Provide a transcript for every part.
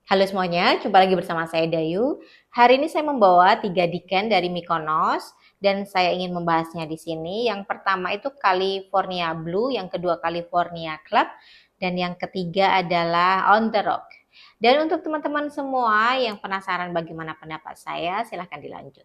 Halo semuanya, jumpa lagi bersama saya Dayu. Hari ini saya membawa 3 diken dari Mykonos dan saya ingin membahasnya di sini. Yang pertama itu California Blue, yang kedua California Club, dan yang ketiga adalah On the Rock. Dan untuk teman-teman semua yang penasaran bagaimana pendapat saya, silahkan dilanjut.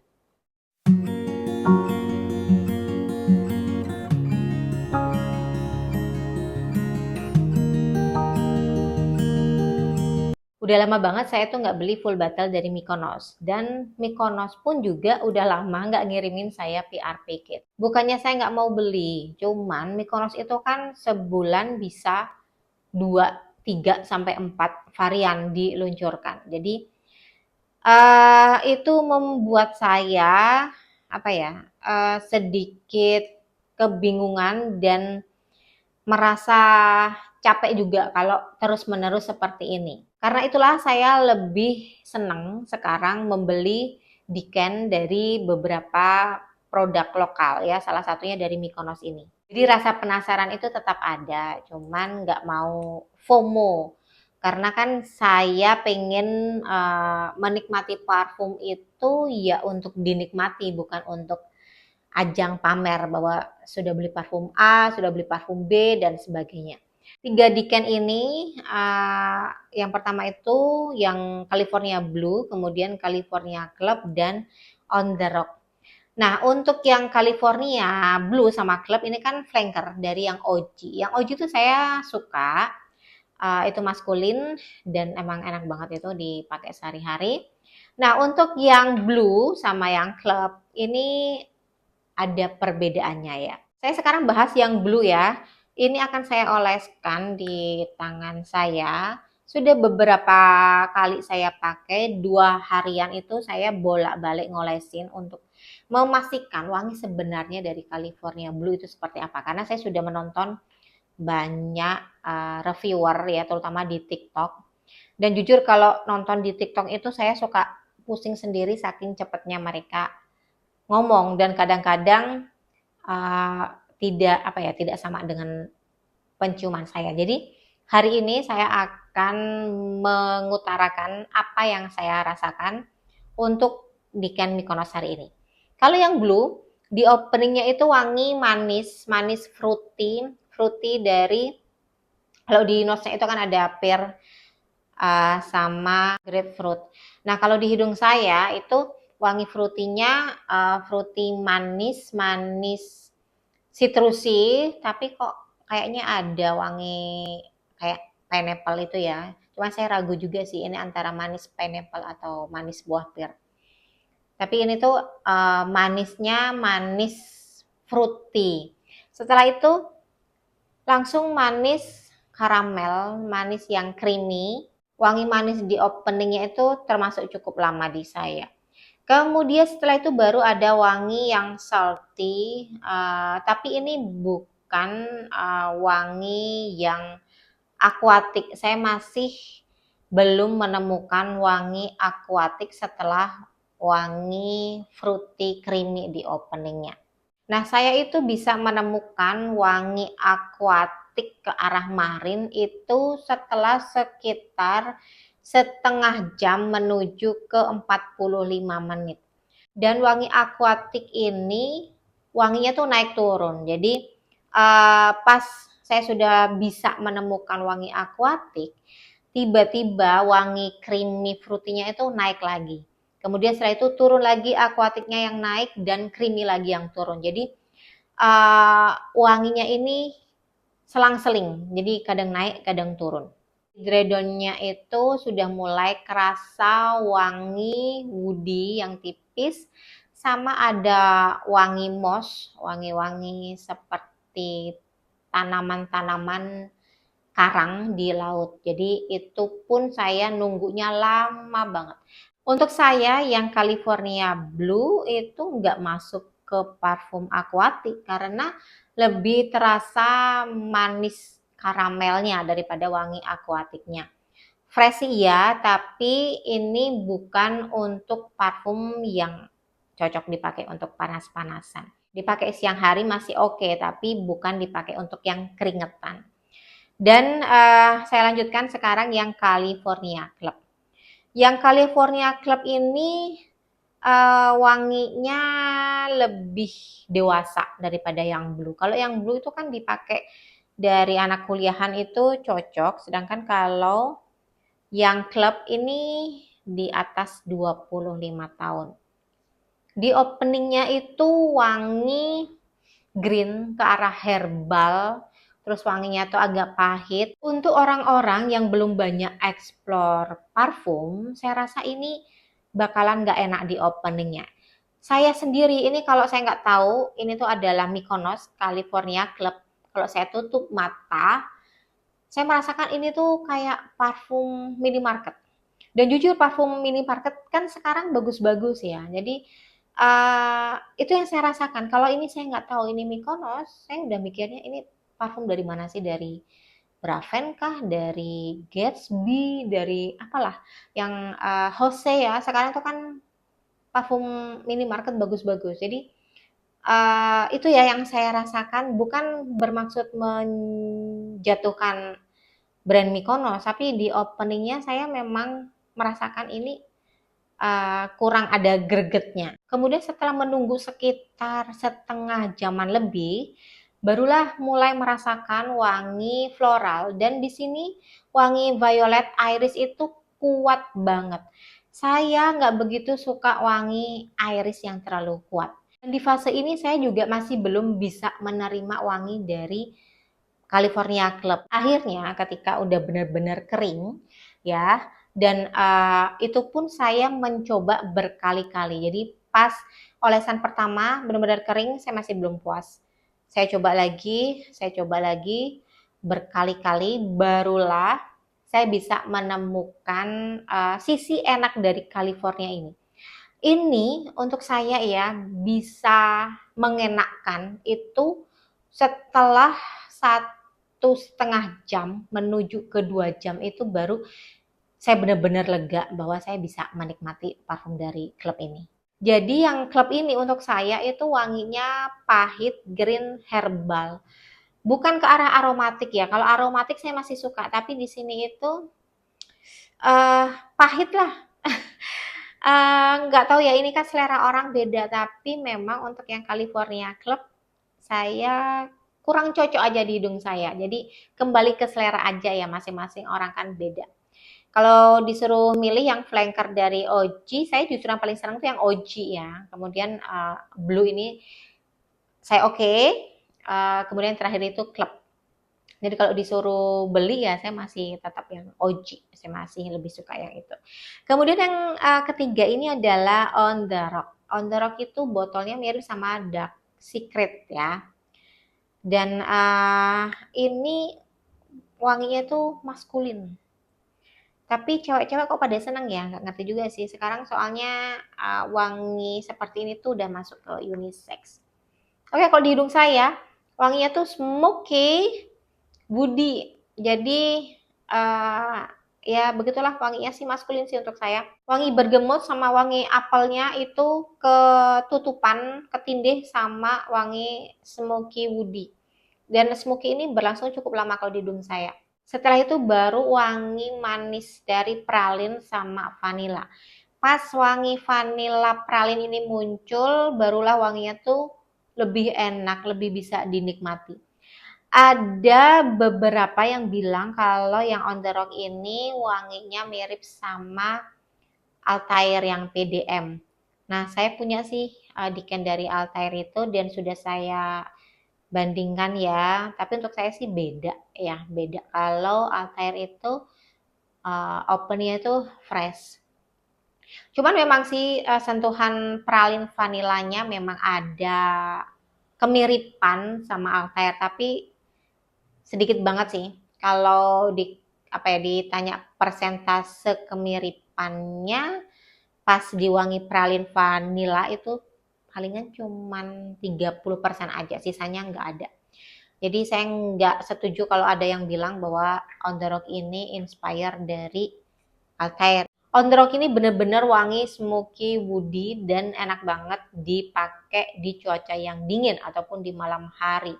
Udah lama banget saya tuh nggak beli full bottle dari Mykonos. Dan Mykonos pun juga udah lama nggak ngirimin saya PRP kit. Bukannya saya nggak mau beli, cuman Mykonos itu kan sebulan bisa 2, 3 sampai 4 varian diluncurkan. Jadi itu membuat saya apa ya, sedikit kebingungan dan merasa capek juga kalau terus-menerus seperti ini. Karena itulah saya lebih senang sekarang membeli diken dari beberapa produk lokal ya, salah satunya dari Mykonos ini. Jadi rasa penasaran itu tetap ada, cuman nggak mau FOMO. Karena kan saya pengen menikmati parfum itu ya untuk dinikmati, bukan untuk ajang pamer bahwa sudah beli parfum A, sudah beli parfum B, dan sebagainya. 3 diken ini, yang pertama itu yang California Blue, kemudian California Club, dan On the Rock. Nah, untuk yang California Blue sama Club ini kan flanker dari yang OG. Yang OG itu saya suka, itu maskulin dan emang enak banget itu dipakai sehari-hari. Nah, untuk yang Blue sama yang Club ini ada perbedaannya ya. Saya sekarang bahas yang blue ya. Ini akan saya oleskan di tangan saya. Sudah beberapa kali saya pakai, 2 harian itu saya bolak-balik ngolesin untuk memastikan wangi sebenarnya dari California Blue itu seperti apa. Karena saya sudah menonton banyak reviewer ya, terutama di TikTok. Dan jujur kalau nonton di TikTok itu saya suka pusing sendiri saking cepatnya mereka ngomong, dan kadang-kadang uh, tidak sama dengan penciuman saya. Jadi hari ini saya akan mengutarakan apa yang saya rasakan untuk diken Mykonos hari ini. Kalau yang blue, di openingnya itu wangi manis, manis fruity, fruity dari, kalau di nose-nya itu kan ada pear sama grapefruit. Nah, kalau di hidung saya itu wangi fruity-nya fruity manis, manis sitrusi, tapi kok kayaknya ada wangi kayak pineapple itu ya. Cuma saya ragu juga sih ini antara manis pineapple atau manis buah pir. Tapi ini tuh manisnya manis fruity. Setelah itu langsung manis karamel, manis yang creamy. Wangi manis di openingnya itu termasuk cukup lama di saya. Kemudian setelah itu baru ada wangi yang salty, tapi ini bukan wangi yang aquatic. Saya masih belum menemukan wangi aquatic setelah wangi fruity creamy di openingnya. Nah, saya itu bisa menemukan wangi aquatic ke arah marin itu setelah sekitar setengah jam menuju ke 45 menit. Dan wangi aquatic ini wanginya tuh naik turun. Jadi pas saya sudah bisa menemukan wangi aquatic, tiba-tiba wangi creamy fruity-nya itu naik lagi. Kemudian setelah itu turun lagi aquatic-nya yang naik dan creamy lagi yang turun. Jadi wanginya ini selang-seling. Jadi kadang naik, kadang turun. Dredonnya itu sudah mulai kerasa wangi woody yang tipis, sama ada wangi moss, wangi-wangi seperti tanaman-tanaman karang di laut. Jadi itu pun saya nunggunya lama banget. Untuk saya yang California Blue itu nggak masuk ke parfum aquatic karena lebih terasa manis karamelnya daripada wangi aquaticnya. Fresh ya, tapi ini bukan untuk parfum yang cocok dipakai untuk panas-panasan. Dipakai siang hari masih oke, tapi bukan dipakai untuk yang keringetan. Dan saya lanjutkan sekarang yang California Club. Yang California Club ini wanginya lebih dewasa daripada yang blue. Kalau yang blue itu kan dipakai dari anak kuliahan itu cocok, sedangkan kalau yang club ini di atas 25 tahun. Di openingnya itu wangi green ke arah herbal, terus wanginya tuh agak pahit. Untuk orang-orang yang belum banyak explore parfum, saya rasa ini bakalan nggak enak di openingnya. Saya sendiri ini kalau saya nggak tahu, ini tuh adalah Mykonos California Club. Kalau saya tutup mata, saya merasakan ini tuh kayak parfum minimarket. Dan jujur parfum minimarket kan sekarang bagus-bagus ya. Jadi itu yang saya rasakan. Kalau ini saya nggak tahu ini Mykonos, saya udah mikirnya ini parfum dari mana sih? Dari Braven kah? Dari Gatsby? Dari apalah? Yang Jose ya. Sekarang tuh kan parfum minimarket bagus-bagus. Jadi itu ya yang saya rasakan. Bukan bermaksud menjatuhkan brand Mykonos, tapi di openingnya saya memang merasakan ini kurang ada gregetnya. Kemudian setelah menunggu sekitar setengah jaman lebih, barulah mulai merasakan wangi floral dan di sini wangi violet iris itu kuat banget. Saya nggak begitu suka wangi iris yang terlalu kuat. Dan di fase ini saya juga masih belum bisa menerima wangi dari California Club. Akhirnya ketika udah benar-benar kering ya, dan itu pun saya mencoba berkali-kali. Jadi pas olesan pertama benar-benar kering saya masih belum puas. Saya coba lagi berkali-kali barulah saya bisa menemukan sisi enak dari California ini. Ini untuk saya ya bisa mengenakkan itu setelah 1,5 jam menuju ke 2 jam itu baru saya benar-benar lega bahwa saya bisa menikmati parfum dari klub ini. Jadi yang klub ini untuk saya itu wanginya pahit, green, herbal. Bukan ke arah aromatik ya. Kalau aromatik saya masih suka, tapi di sini itu pahit lah. Nggak tahu ya, ini kan selera orang beda, tapi memang untuk yang California Club saya kurang cocok aja di hidung saya. Jadi kembali ke selera aja ya, masing-masing orang kan beda. Kalau disuruh milih yang flanker dari OG, saya justru yang paling senang tuh yang OG ya. Kemudian Blue ini saya oke. Kemudian terakhir itu Club. Jadi kalau disuruh beli ya saya masih tetap yang OG, saya masih lebih suka yang itu. Kemudian yang ketiga ini adalah On The Rock. On The Rock itu botolnya mirip sama Dark Secret ya. Dan ini wanginya tuh maskulin. Tapi cewek-cewek kok pada seneng ya, nggak ngerti juga sih. Sekarang soalnya wangi seperti ini tuh udah masuk ke unisex. Oke, kalau di hidung saya, wanginya tuh smoky, woody. Jadi ya begitulah wanginya sih maskulin sih untuk saya. Wangi bergemot sama wangi apelnya itu ketutupan, ketindih sama wangi smoky woody. Dan smoky ini berlangsung cukup lama kalau di hidung saya. Setelah itu baru wangi manis dari pralin sama vanila. Pas wangi vanila pralin ini muncul, barulah wanginya tuh lebih enak, lebih bisa dinikmati. Ada beberapa yang bilang kalau yang On The Rock ini wanginya mirip sama Altair yang PDM. Nah, saya punya sih Diken dari Altair itu dan sudah saya bandingkan ya. Tapi untuk saya sih beda ya, beda. Kalau Altair itu opennya itu fresh. Cuman memang sih sentuhan pralin vanilanya memang ada kemiripan sama Altair, tapi sedikit banget sih. Kalau ditanya persentase kemiripannya pas diwangi pralin vanila itu palingan cuman 30% aja, sisanya nggak ada. Jadi saya nggak setuju kalau ada yang bilang bahwa On The Rock ini inspire dari Altair. On The Rock ini bener-bener wangi, smoky, woody, dan enak banget dipakai di cuaca yang dingin ataupun di malam hari.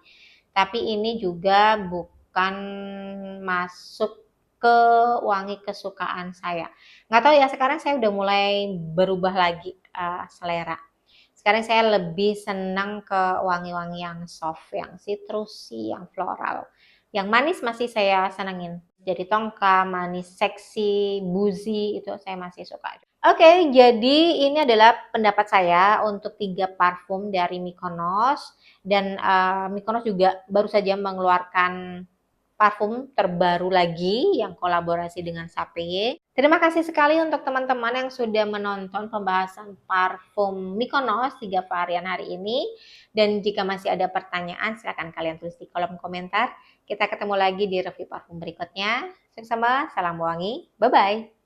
Tapi ini juga bukan masuk ke wangi kesukaan saya. Nggak tahu ya, sekarang saya udah mulai berubah lagi selera. Sekarang saya lebih senang ke wangi-wangi yang soft, yang citrusy, yang floral. Yang manis masih saya senengin. Jadi tongka, manis, seksi, boozy itu saya masih suka. Oke, jadi ini adalah pendapat saya untuk 3 parfum dari Mykonos dan Mykonos juga baru saja mengeluarkan parfum terbaru lagi yang kolaborasi dengan Sapeye. Terima kasih sekali untuk teman-teman yang sudah menonton pembahasan parfum Mykonos 3 varian hari ini. Dan jika masih ada pertanyaan, silakan kalian tulis di kolom komentar. Kita ketemu lagi di review parfum berikutnya. Sama-sama, salam wangi. Bye-bye.